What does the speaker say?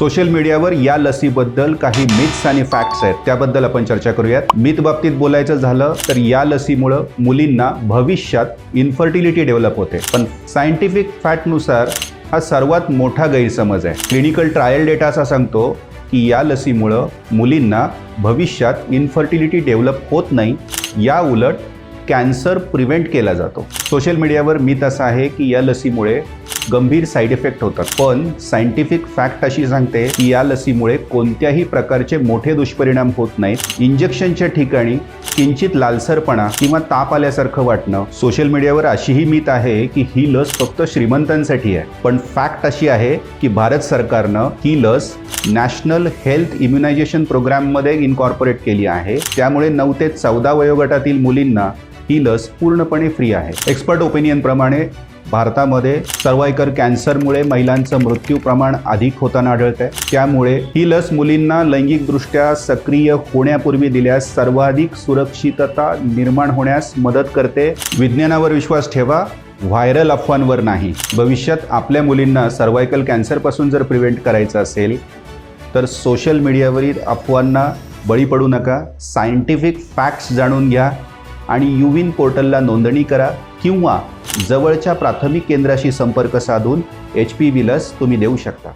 Social मीडियावर या लसीबद्दल काही मिथ्स आणि फॅक्ट्स आहेत, त्याबद्दल आपण चर्चा करूयात। मिथ बाबतीत बोलायचं झालं तर या लसीमुळे मुलींना भविष्यात इन्फर्टिलिटी डेव्हलप होते, पण सायंटिफिक फॅक्टनुसार हा सर्वात मोठा गैरसमज आहे। क्लिनिकल ट्रायल डेटा असा सांगतो की या लसीमुळे मुलींना भविष्यात इन्फर्टिलिटी डेव्हलप होत नाही, या उलट कॅन्सर प्रिव्हेंट केला जातो। सोशल मीडियावर मिथ असा आहे की या लसीमुळे गंभीर साईड इफेक्ट होतात, पण सायंटिफिक फॅक्ट अशी सांगते की या लसीमुळे कोणत्याही प्रकारचे मोठे दुष्परिणाम होत नाहीत। इंजेक्शनच्या ठिकाणी किंचित लालसरपणा किंवा ताप आल्यासारखं वाटणं। सोशल मीडियावर अशीही मिथ आहे की ही लस फक्त श्रीमंतांसाठी आहे, पण फॅक्ट अशी आहे की भारत सरकारनं ही लस नॅशनल हेल्थ इम्युनायझेशन प्रोग्राममध्ये इनकॉर्पोरेट केली आहे, त्यामुळे 9 ते 14 वयोगटातील मुलींना ही लस पूर्णपणे फ्री आहे। एक्सपर्ट ओपिनियन प्रमाणे भारतामध्ये सर्वायकल कॅन्सरमुळे महिलांचं मृत्यू प्रमाण अधिक होताना आढळतंय, त्यामुळे ही लस मुलींना लैंगिकदृष्ट्या सक्रिय होण्यापूर्वी दिल्यास सर्वाधिक सुरक्षितता निर्माण होण्यास मदत करते। विज्ञानावर विश्वास ठेवा, व्हायरल अफवांवर नाही। भविष्यात आपल्या मुलींना सर्वायकल कॅन्सरपासून जर प्रिव्हेंट करायचं असेल तर सोशल मीडियावरील अफवांना बळी पडू नका, सायंटिफिक फॅक्ट्स जाणून घ्या आणि युविन पोर्टलला नोंदणी करा किंवा जवळच्या प्राथमिक केंद्राशी संपर्क साधून HPV लस तुम्ही देऊ शकता।